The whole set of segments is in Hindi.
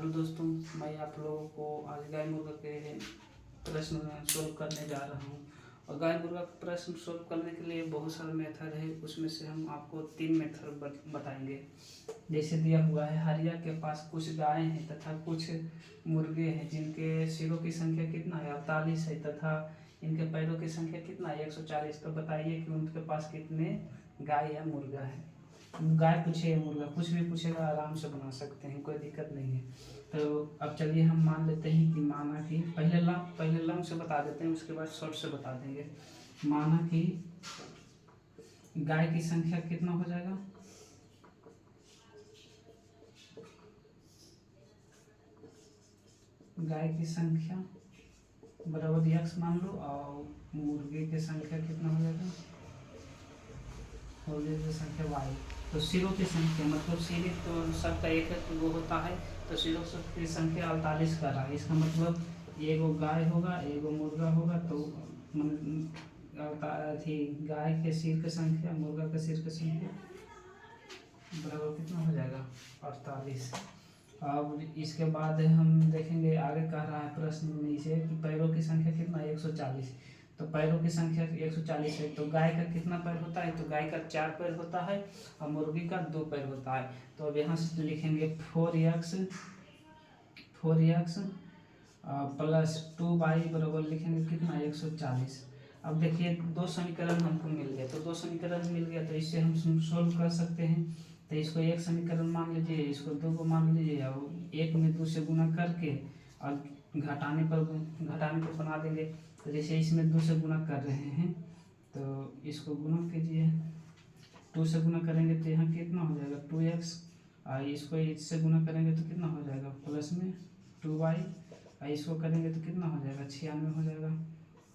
हेलो दोस्तों, मैं आप लोगों को आज गाय मुर्गा के प्रश्न सोल्व करने जा रहा हूँ। और गाय मुर्गा का प्रश्न सोल्व करने के लिए बहुत सारे मेथड है, उसमें से हम आपको 3 मेथड बताएंगे। जैसे दिया हुआ है, हरिया के पास कुछ गाय हैं तथा कुछ मुर्गे हैं जिनके सिरों की संख्या कितना है 48 है तथा इनके पैरों की संख्या कितना है 140। तो बताइए कि उनके पास कितने गाय या मुर्गा है। गाय पूछे या मुर्गा, कुछ भी पूछेगा आराम से बना सकते हैं, कोई दिक्कत नहीं है। तो अब चलिए हम मान लेते हैं कि माना कि पहले लंब से बता देते हैं, उसके बाद शॉर्ट से बता देंगे। माना कि गाय की संख्या कितना हो जाएगा, गाय की संख्या बराबर x मान लो, और मुर्गे की संख्या कितना हो जाएगा, मुर्गे की संख्या y। तो सिरों की संख्या मतलब सिर तो सबका एक वो होता है, तो सिरों की संख्या 48 कर रहा है। इसका मतलब एगो गाय होगा, एगो मुर्गा होगा, तो थी गाय के सिर की संख्या मुर्गा के सिर की संख्या बराबर कितना हो जाएगा 48। अब इसके बाद हम देखेंगे, आगे कह रहा है प्रश्न नीचे कि पैरों की संख्या कितना 140। तो पैरों की संख्या 140 है, तो गाय का कितना पैर होता है, तो गाय का 4 पैर होता है और मुर्गी का 2 पैर होता है। तो अब यहाँ से लिखेंगे 4x प्लस 2y बराबर लिखेंगे कितना 140। अब देखिए 2 समीकरण हमको मिल गया, तो 2 समीकरण मिल गया तो इससे हम सोल्व कर सकते हैं। तो इसको एक समीकरण मान लीजिए, इसको 2 को मान लीजिए, और एक में 2 से गुना करके और घटाने पर बना देंगे। तो जैसे इसमें 2 से गुना कर रहे हैं तो इसको गुना कीजिए, 2 से गुना करेंगे तो यहाँ कितना हो जाएगा 2x, और इसको इससे गुना करेंगे तो कितना हो जाएगा प्लस में 2y, और इसको करेंगे तो कितना हो जाएगा 96 हो जाएगा।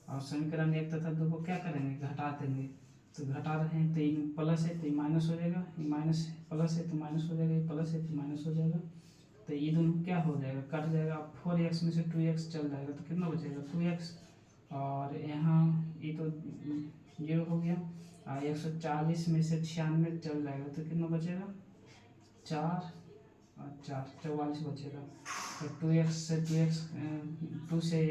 और समीकरण 1 तथा 2 को क्या करेंगे, घटा देंगे। तो घटा रहे हैं तो ये प्लस है तो ये माइनस हो जाएगा, ये माइनस प्लस है तो माइनस हो जाएगा, ये प्लस है तो माइनस हो जाएगा। तो ये दोनों क्या हो जाएगा, कट जाएगा। 4x में से 2x चल जाएगा तो कितना बचेगा 2x, और यहाँ ये तो 0 हो गया। और 140 में से 96 चल जाएगा तो कितना बचेगा 4 और 4 44 बचेगा। तो 2x से 2 से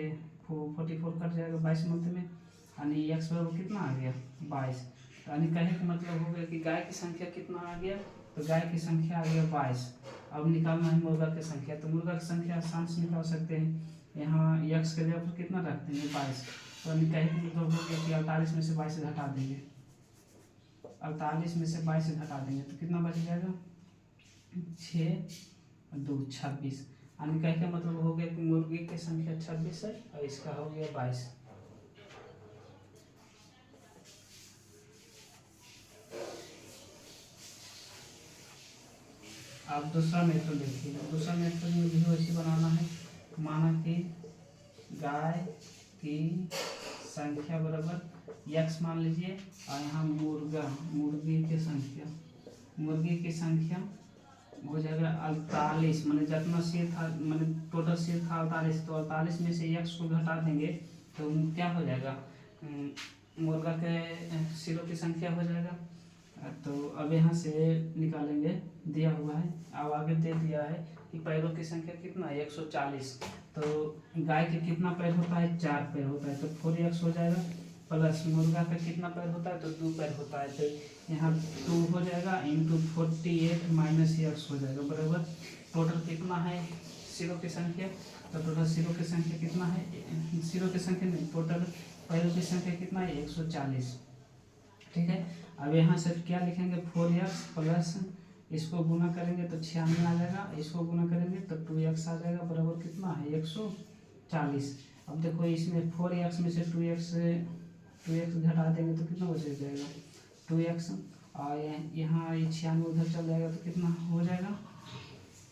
44 कट जाएगा 22 मध्य में, यानी x बराबर कितना आ गया 22। यानी कहने का मतलब हो गया कि गाय की संख्या कितना आ गया, तो गाय की संख्या आ गया 22। अब निकालना है मुर्गा की संख्या, तो मुर्गा की संख्या आसान से निकाल सकते हैं। यहाँ x के जगह पर कितना रख देंगे 22, तो यानी कहने का मतलब हो गया कि 48 में से 22 घटा देंगे, 48 में से 22 घटा देंगे तो कितना बच जाएगा 6 2 26। यानी कहने का मतलब हो गया कि मुर्गी की संख्या 26 है और इसका हो गया 22। आप दूसरा मेथड देखिए, दूसरा मेथड में भी वैसे बनाना है। माना कि गाय की संख्या बराबर x मान लीजिए, और यहाँ मुर्गी की संख्या हो जाएगा 48, मैंने जितना सिर था, मैंने टोटल सिर था 48, तो 48 में से x को घटा देंगे तो क्या हो जाएगा, मुर्गा के सिरों की संख्या हो जाएगा। तो अब यहाँ से निकालेंगे, दिया हुआ है, अब आगे दे दिया है कि पैरों की संख्या कितना है 140। तो गाय के कितना पैर होता है 4 पैर होता है, तो 4x हो जाएगा, प्लस मुर्गा का कितना पैर होता है तो 2 पैर होता है, तो यहाँ 2 हो जाएगा इंटू 48 माइनस x हो जाएगा बराबर टोटल कितना है सिरों की संख्या। तो टोटल सिरों की संख्या कितना है, सिरों की संख्या नहीं, टोटल पैरों की संख्या कितना है 140। ठीक है, अब यहाँ से क्या लिखेंगे 4x प्लस इसको गुना करेंगे तो 96 आ जाएगा, इसको गुना करेंगे तो 2x आ जाएगा बराबर कितना है 140। अब देखो इसमें 4x में से 2x घटा देंगे तो कितना बच जाएगा 2x, और यहाँ 96 उधर चल जाएगा तो कितना हो जाएगा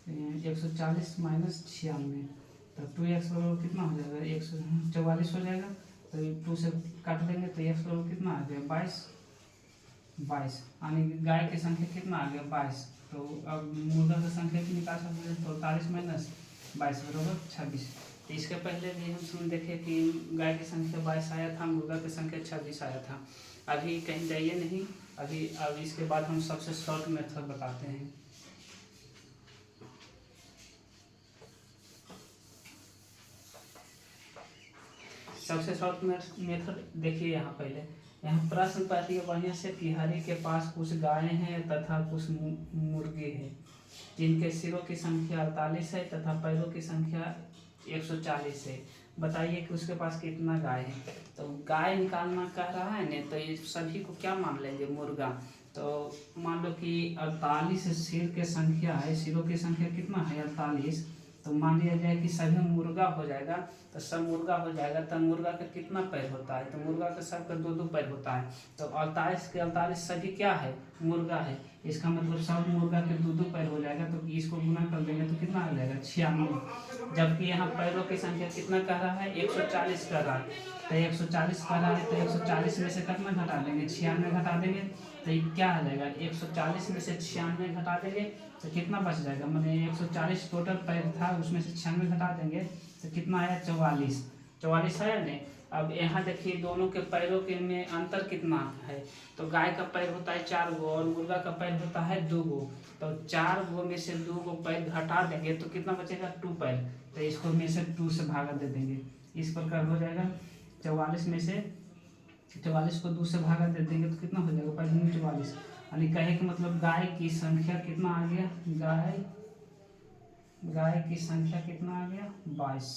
140 माइनस 96, तो 2x बराबर कितना हो जाएगा 144 हो जाएगा। तो 2 से काट देंगे तो x बराबर कितना आ गया 22, यानी गाय की संख्या कितना आ गया 22। तो अब मुर्गा की संख्या भी निकाल सकते हैं, तो 48 माइनस 22 बराबर 26। तो इसके पहले भी हम देखे कि गाय की संख्या 22 आया था, मुर्गा की संख्या 26 आया था। अभी कहीं जाइए नहीं, अब इसके बाद हम सबसे शॉर्ट मेथड बताते हैं। सबसे शॉर्ट मेथड देखिए। यहाँ पहले यहाँ प्रश्न पढ़िए बढ़िया से कि हरि के पास कुछ गायें हैं तथा कुछ मुर्गे हैं, जिनके सिरों की संख्या 48 है तथा पैरों की संख्या 140 है। बताइए कि उसके पास कितना गाय है। तो गाय निकालना कह रहा है ना, तो ये सभी को क्या मान लेंगे, मुर्गा। तो मान लो कि 48 सिर के संख्या है, सिरों की संख्या कितना है 48, तो मान लिया जाए कि सभी मुर्गा हो जाएगा, तो सब मुर्गा हो जाएगा। तो मुर्गा का कितना पैर होता है, तो मुर्गा का सबका 2-2 पैर होता है। तो 48 के 48 सभी क्या है, मुर्गा है। इसका मतलब सब मुर्गा के 2-2 पैर हो जाएगा। तो इसको गुना कर देंगे तो कितना आ जाएगा 96। जबकि यहाँ पैरों की संख्या कितना कह रहा है, 140 कह रहा है। तो 140 कह रहा है, तो 140 में से कितना घटा देंगे, 96 घटा देंगे। तो ये क्या आ जाएगा, 140 में से 96 घटा देंगे तो कितना बच जाएगा। मैंने 140 टोटल पैर था, उसमें से 96 घटा देंगे तो कितना आया, 44 आया नहीं। अब यहाँ देखिए दोनों के पैरों के में अंतर कितना है। तो गाय का पैर होता है 4 गो और मुर्गा का पैर होता है 2 गो। तो 4 गो में से 2 गो पैर घटा देंगे तो कितना बचेगा, 2 पैर। तो इसको में से 2 से भागा दे देंगे, इस प्रकार हो जाएगा। 44 में से 44 को 2 से भागा दे देंगे तो कितना हो जाएगा, 44। यानी कहे कि मतलब गाय की संख्या कितना आ गया, गाय की संख्या कितना आ गया, 22।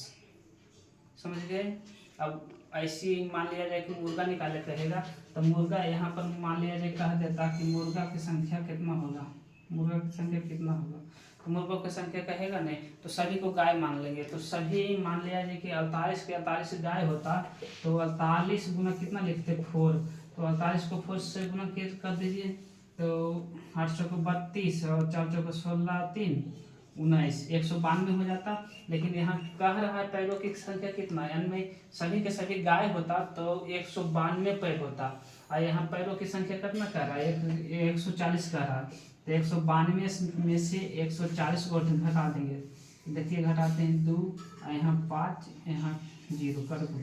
समझ गए। अब ऐसी मान लिया जाए कि मुर्गा निकाले कहेगा, तो मुर्गा यहाँ पर मान लिया जाए कह देता कि मुर्गा की संख्या कितना होगा, मुर्गा की संख्या कितना होगा। तो मुर्गों की संख्या कहेगा नहीं, तो सभी को गाय मान लेंगे। तो सभी मान लिया जाए कि 48 के 48 गाय होता, तो 48 गुना कितना लिखते 4। तो 48 को 4 से गुना कर दीजिए, तो 800 को 32 और 400 को 16 3 19, 192 हो जाता। लेकिन यहाँ कह रहा है पैरों की संख्या कितना, यानी सभी के सभी गाय होता तो 192 पैर होता, और यहाँ पैरों की संख्या कितना कह रहा है, 140 कह रहा है। तो 192 में से 140 को घटा देंगे। देखिए घटाते हैं 2, यहाँ 5, यहाँ 0 कर दो।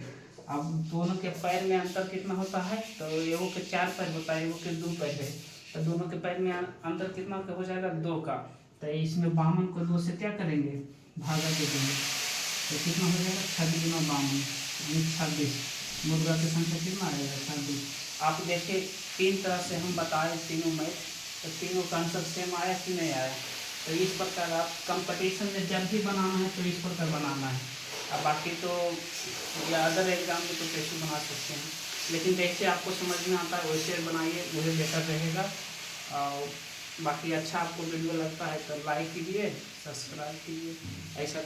अब दोनों के पैर में अंतर कितना होता है, तो एगो के 4 पैर होता है, एगो के 2 पैर है। तो दोनों के पैर में अंतर कितना हो जाएगा, 2 का। तो इसमें 52 को 2 से क्या करेंगे, भागा दे देंगे। तो कितना हो जाएगा, 26 गुना 52 26। मुर्गा की संख्या कितना आएगा, 26। आप देखिए 3 तरह से हम बताए तीनों में, तो तीनों का आंसर सेम आया कि नहीं आया। तो इस प्रकार आप कंपटीशन में जब भी बनाना है तो इस प्रकार बनाना है। अब बाकी तो या अदर एग्जाम में तो कैसे बना सकते हैं, लेकिन जैसे आपको समझ में आता है वैसे बनाइए, वही बेटर रहेगा। और बाकी अच्छा आपको वीडियो लगता है तो लाइक कीजिए, सब्सक्राइब कीजिए, ऐसा